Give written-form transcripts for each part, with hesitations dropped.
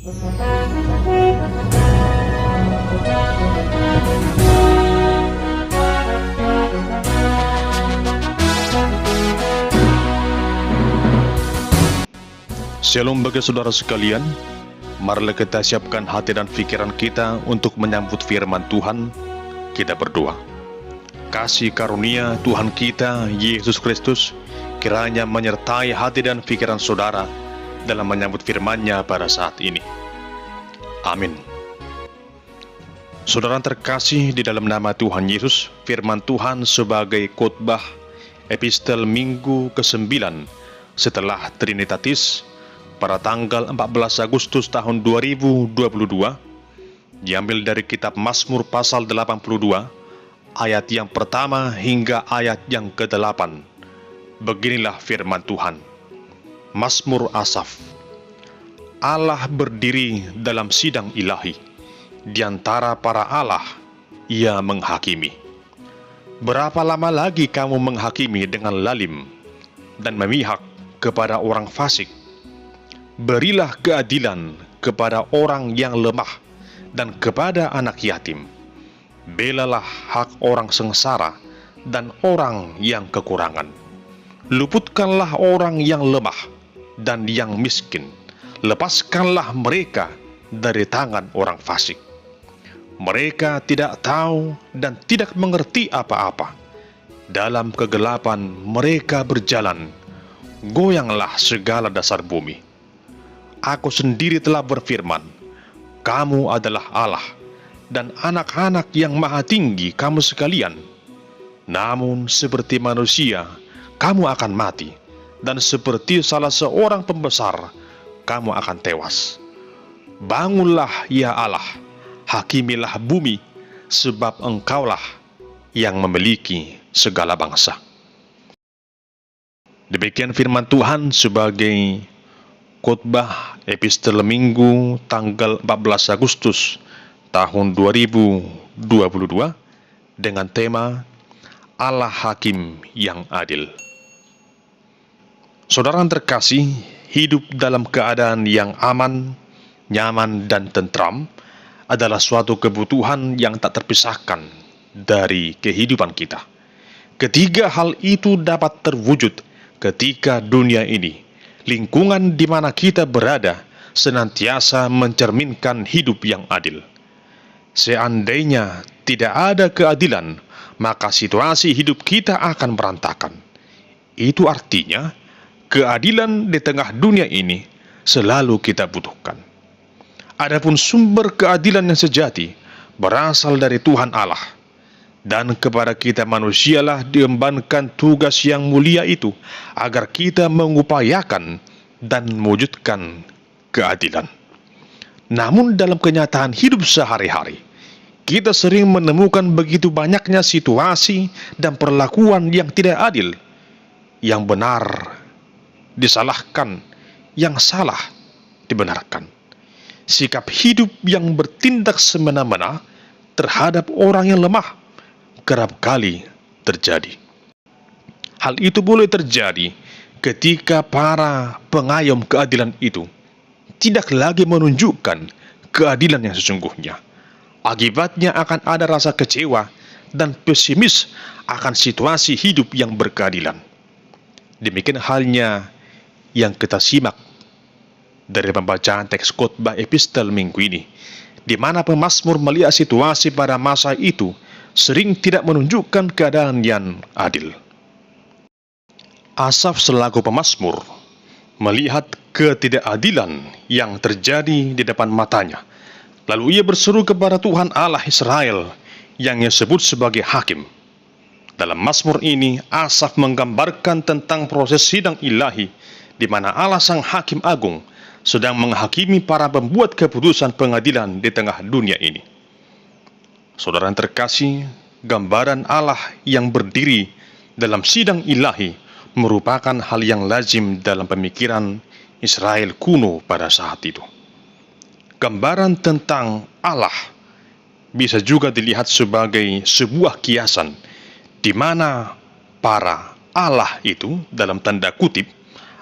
Shalom bagi saudara sekalian, marilah kita siapkan hati dan pikiran kita untuk menyambut firman Tuhan. Kita berdoa. Kasih karunia Tuhan kita, Yesus Kristus, kiranya menyertai hati dan pikiran saudara dalam menyambut firman-Nya pada saat ini. Amin. Saudara terkasih di dalam nama Tuhan Yesus, firman Tuhan sebagai khotbah epistel minggu ke-9 setelah Trinitatis pada tanggal 14 Agustus tahun 2022, diambil dari kitab Mazmur pasal 82, ayat yang pertama hingga ayat yang ke-8. Beginilah firman Tuhan. Mazmur Asaf. Allah berdiri dalam sidang ilahi, di antara para Allah Ia menghakimi. Berapa lama lagi kamu menghakimi dengan lalim dan memihak kepada orang fasik? Berilah keadilan kepada orang yang lemah dan kepada anak yatim. Belalah hak orang sengsara dan orang yang kekurangan. Luputkanlah orang yang lemah dan yang miskin. Lepaskanlah mereka dari tangan orang fasik. Mereka tidak tahu dan tidak mengerti apa-apa. Dalam kegelapan mereka berjalan. Goyanglah segala dasar bumi. Aku sendiri telah berfirman, kamu adalah Allah, dan anak-anak yang maha tinggi kamu sekalian. Namun seperti manusia, kamu akan mati, dan seperti salah seorang pembesar, kamu akan tewas. Bangunlah ya Allah, hakimilah bumi, sebab Engkaulah yang memiliki segala bangsa. Demikian firman Tuhan sebagai khotbah epistel minggu tanggal 14 Agustus tahun 2022 dengan tema Allah Hakim yang Adil. Saudara terkasih, hidup dalam keadaan yang aman, nyaman, dan tentram adalah suatu kebutuhan yang tak terpisahkan dari kehidupan kita. Ketiga hal itu dapat terwujud ketika dunia ini, lingkungan di mana kita berada, senantiasa mencerminkan hidup yang adil. Seandainya tidak ada keadilan, maka situasi hidup kita akan berantakan. Itu artinya, keadilan di tengah dunia ini selalu kita butuhkan. Adapun sumber keadilan yang sejati berasal dari Tuhan Allah. Dan kepada kita manusialah diembankan tugas yang mulia itu, agar kita mengupayakan dan mewujudkan keadilan. Namun dalam kenyataan hidup sehari-hari, kita sering menemukan begitu banyaknya situasi dan perlakuan yang tidak adil. Yang benar disalahkan, yang salah dibenarkan. Sikap hidup yang bertindak semena-mena terhadap orang yang lemah kerap kali terjadi. Hal itu boleh terjadi ketika para pengayom keadilan itu tidak lagi menunjukkan keadilan yang sesungguhnya. Akibatnya akan ada rasa kecewa dan pesimis akan situasi hidup yang berkeadilan. Demikian halnya yang kita simak dari pembacaan teks khotbah epistel minggu ini, di mana pemazmur melihat situasi pada masa itu sering tidak menunjukkan keadaan yang adil. Asaf selaku pemazmur melihat ketidakadilan yang terjadi di depan matanya. Lalu ia berseru kepada Tuhan Allah Israel yang ia sebut sebagai hakim. Dalam mazmur ini, Asaf menggambarkan tentang proses sidang ilahi di mana Allah Sang Hakim Agung sedang menghakimi para pembuat keputusan pengadilan di tengah dunia ini. Saudara yang terkasih, gambaran Allah yang berdiri dalam sidang ilahi merupakan hal yang lazim dalam pemikiran Israel kuno pada saat itu. Gambaran tentang Allah bisa juga dilihat sebagai sebuah kiasan di mana para Allah itu dalam tanda kutip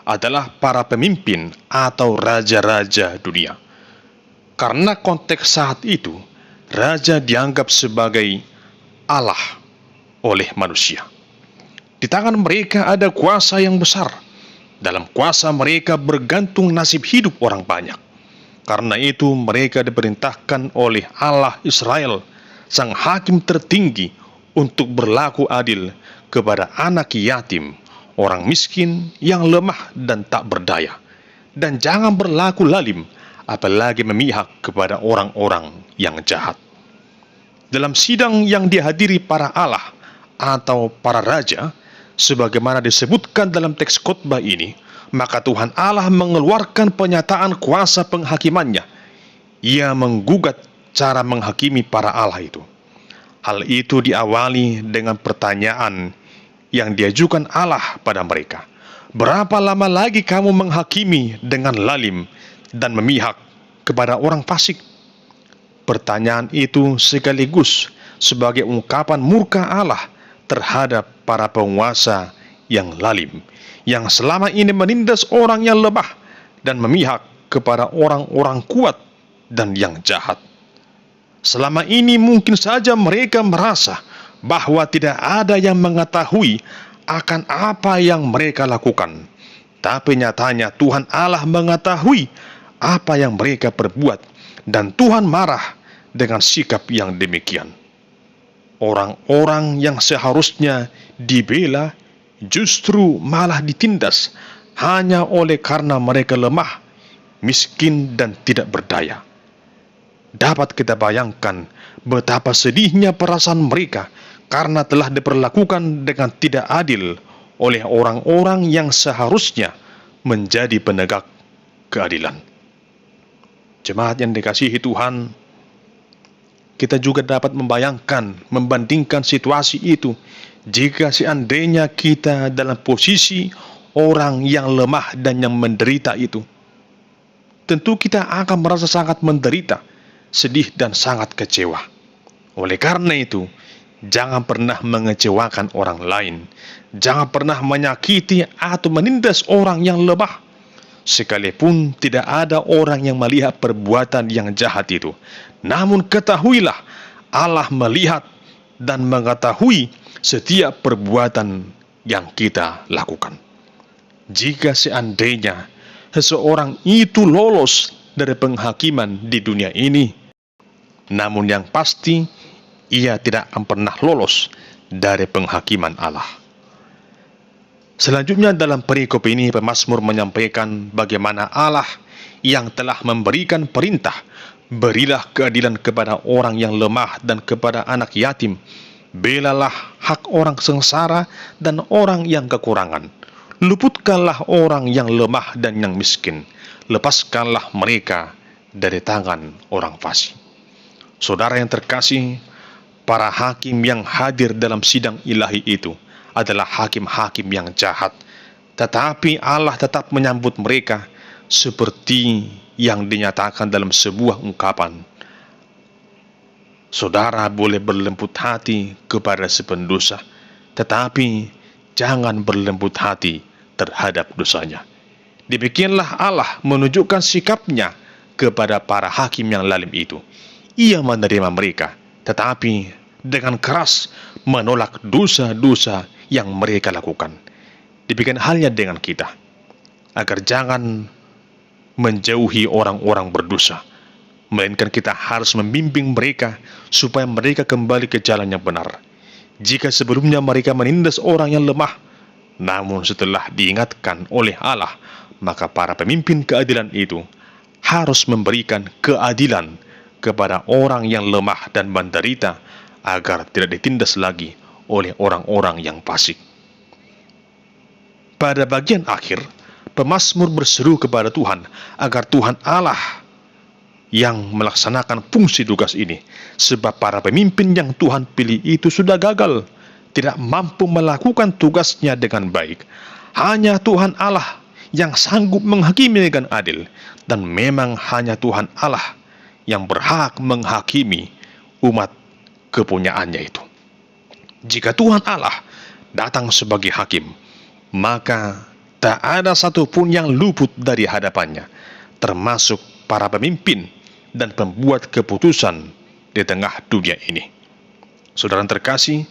adalah para pemimpin atau raja-raja dunia. Karena konteks saat itu, raja dianggap sebagai Allah oleh manusia. Di tangan mereka ada kuasa yang besar. Dalam kuasa mereka bergantung nasib hidup orang banyak. Karena itu mereka diperintahkan oleh Allah Israel, sang hakim tertinggi, untuk berlaku adil kepada anak yatim, orang miskin yang lemah dan tak berdaya. Dan jangan berlaku lalim, apalagi memihak kepada orang-orang yang jahat. Dalam sidang yang dihadiri para Allah atau para raja, sebagaimana disebutkan dalam teks khotbah ini, maka Tuhan Allah mengeluarkan pernyataan kuasa penghakimannya. Ia menggugat cara menghakimi para Allah itu. Hal itu diawali dengan pertanyaan yang diajukan Allah pada mereka. Berapa lama lagi kamu menghakimi dengan lalim dan memihak kepada orang fasik? Pertanyaan itu sekaligus sebagai ungkapan murka Allah terhadap para penguasa yang lalim, yang selama ini menindas orang yang lemah dan memihak kepada orang-orang kuat dan yang jahat. Selama ini mungkin saja mereka merasa bahwa tidak ada yang mengetahui akan apa yang mereka lakukan. Tapi nyatanya Tuhan Allah mengetahui apa yang mereka perbuat, dan Tuhan marah dengan sikap yang demikian. Orang-orang yang seharusnya dibela justru malah ditindas hanya oleh karena mereka lemah, miskin, dan tidak berdaya. Dapat kita bayangkan betapa sedihnya perasaan mereka karena telah diperlakukan dengan tidak adil oleh orang-orang yang seharusnya menjadi penegak keadilan. Jemaat yang dikasihi Tuhan, kita juga dapat membayangkan, membandingkan situasi itu jika seandainya kita dalam posisi orang yang lemah dan yang menderita itu. Tentu kita akan merasa sangat menderita, sedih, dan sangat kecewa. Oleh karena itu, jangan pernah mengecewakan orang lain. Jangan pernah menyakiti atau menindas orang yang lemah. Sekalipun tidak ada orang yang melihat perbuatan yang jahat itu. Namun ketahuilah, Allah melihat dan mengetahui setiap perbuatan yang kita lakukan. Jika seandainya seseorang itu lolos dari penghakiman di dunia ini, namun yang pasti ia tidak akan pernah lolos dari penghakiman Allah. Selanjutnya dalam perikop ini pemazmur menyampaikan bagaimana Allah yang telah memberikan perintah, berilah keadilan kepada orang yang lemah dan kepada anak yatim, belalah hak orang sengsara dan orang yang kekurangan, luputkanlah orang yang lemah dan yang miskin, lepaskanlah mereka dari tangan orang fasik. Saudara yang terkasih, para hakim yang hadir dalam sidang ilahi itu adalah hakim-hakim yang jahat, tetapi Allah tetap menyambut mereka seperti yang dinyatakan dalam sebuah ungkapan. Saudara boleh berlembut hati kepada si pendosa, tetapi jangan berlembut hati terhadap dosanya. Demikianlah Allah menunjukkan sikapnya kepada para hakim yang lalim itu. Ia menerima mereka, tetapi dengan keras menolak dosa-dosa yang mereka lakukan. Demikian halnya dengan kita, agar jangan menjauhi orang-orang berdosa, melainkan kita harus membimbing mereka supaya mereka kembali ke jalan yang benar. Jika sebelumnya mereka menindas orang yang lemah, namun setelah diingatkan oleh Allah, maka para pemimpin keadilan itu harus memberikan keadilan kepada orang yang lemah dan menderita, agar tidak ditindas lagi oleh orang-orang yang fasik. Pada bagian akhir, pemazmur berseru kepada Tuhan agar Tuhan Allah yang melaksanakan fungsi tugas ini, sebab para pemimpin yang Tuhan pilih itu sudah gagal, tidak mampu melakukan tugasnya dengan baik. Hanya Tuhan Allah yang sanggup menghakimi dengan adil, dan memang hanya Tuhan Allah yang berhak menghakimi umat kepunyaannya itu. Jika Tuhan Allah datang sebagai hakim, maka tak ada satupun yang luput dari hadapannya, termasuk para pemimpin dan pembuat keputusan di tengah dunia ini. Saudara terkasih,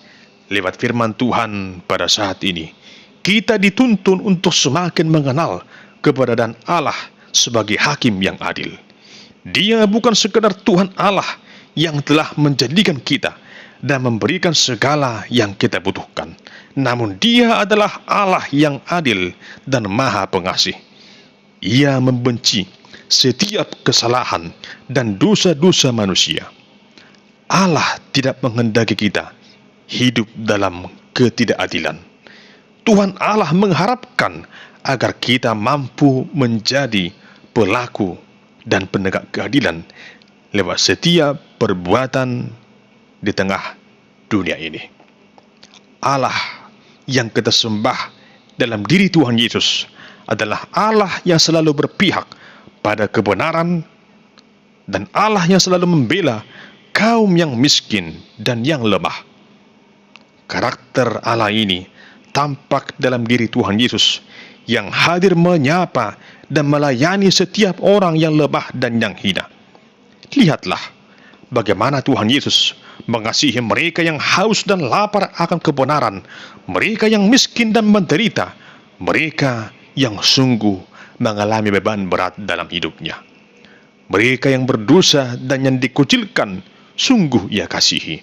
lewat firman Tuhan pada saat ini, kita dituntun untuk semakin mengenal keberadaan Allah sebagai hakim yang adil. Dia bukan sekedar Tuhan Allah yang telah menjadikan kita dan memberikan segala yang kita butuhkan, namun Dia adalah Allah yang adil dan maha pengasih. Ia membenci setiap kesalahan dan dosa-dosa manusia. Allah tidak menghendaki kita hidup dalam ketidakadilan. Tuhan Allah mengharapkan agar kita mampu menjadi pelaku dan penegak keadilan lewat setiap perbuatan di tengah dunia ini. Allah yang kita sembah dalam diri Tuhan Yesus adalah Allah yang selalu berpihak pada kebenaran dan Allah yang selalu membela kaum yang miskin dan yang lemah. Karakter Allah ini tampak dalam diri Tuhan Yesus yang hadir menyapa dan melayani setiap orang yang lemah dan yang hina. Lihatlah bagaimana Tuhan Yesus mengasihi mereka yang haus dan lapar akan kebenaran, mereka yang miskin dan menderita, mereka yang sungguh mengalami beban berat dalam hidupnya. Mereka yang berdosa dan yang dikucilkan, sungguh Ia kasihi.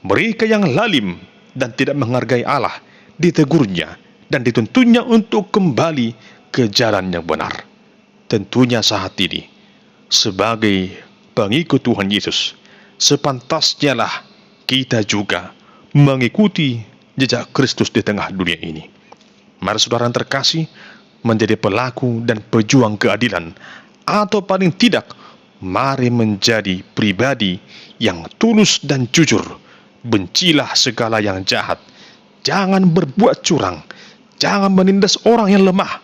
Mereka yang lalim dan tidak menghargai Allah, ditegurnya dan dituntunnya untuk kembali ke jalan yang benar. Tentunya saat ini, sebagai pengikut Tuhan Yesus, sepantasnya lah kita juga mengikuti jejak Kristus di tengah dunia ini. Mari saudara terkasih, menjadi pelaku dan pejuang keadilan, atau paling tidak, mari menjadi pribadi yang tulus dan jujur. Bencilah segala yang jahat, jangan berbuat curang, jangan menindas orang yang lemah,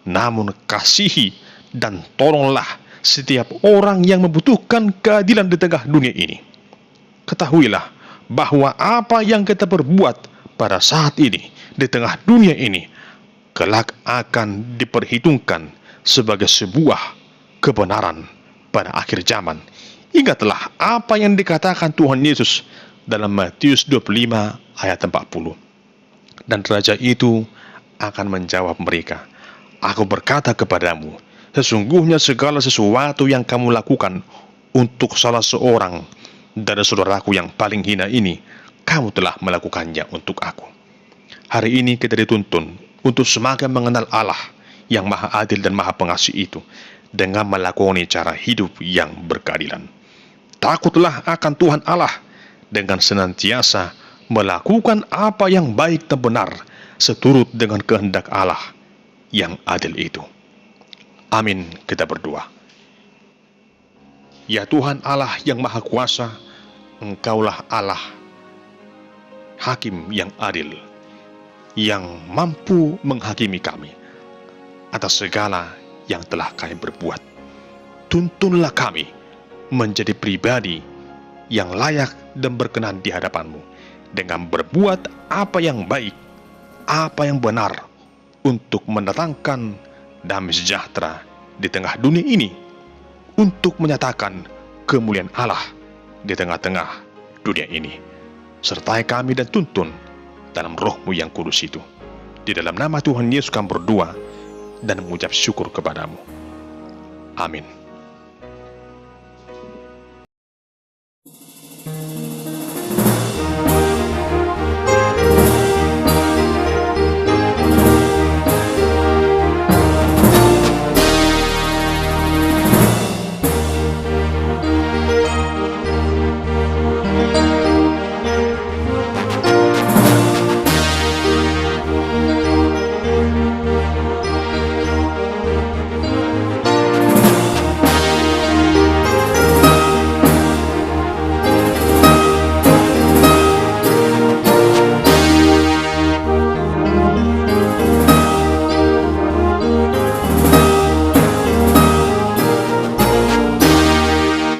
namun kasihi dan tolonglah setiap orang yang membutuhkan keadilan di tengah dunia ini. Ketahuilah bahwa apa yang kita perbuat pada saat ini di tengah dunia ini kelak akan diperhitungkan sebagai sebuah kebenaran pada akhir zaman. Ingatlah apa yang dikatakan Tuhan Yesus dalam Matius 25 ayat 40. Dan raja itu akan menjawab mereka, "Aku berkata kepadamu, sesungguhnya segala sesuatu yang kamu lakukan untuk salah seorang dari saudaraku yang paling hina ini, kamu telah melakukannya untuk aku." Hari ini kita dituntun untuk semakin mengenal Allah yang maha adil dan maha pengasih itu dengan melakoni cara hidup yang berkeadilan. Takutlah akan Tuhan Allah dengan senantiasa melakukan apa yang baik dan benar seturut dengan kehendak Allah yang adil itu. Amin, kita berdoa. Ya Tuhan Allah yang Maha Kuasa, Engkaulah Allah, Hakim yang adil, yang mampu menghakimi kami atas segala yang telah kami berbuat. Tuntunlah kami menjadi pribadi yang layak dan berkenan di hadapan-Mu, dengan berbuat apa yang baik, apa yang benar, untuk mendatangkan damai sejahtera di tengah dunia ini, untuk menyatakan kemuliaan Allah di tengah-tengah dunia ini. Sertai kami dan tuntun dalam Roh-Mu yang kudus itu. Di dalam nama Tuhan Yesus kami berdoa dan mengucap syukur kepadamu. Amin.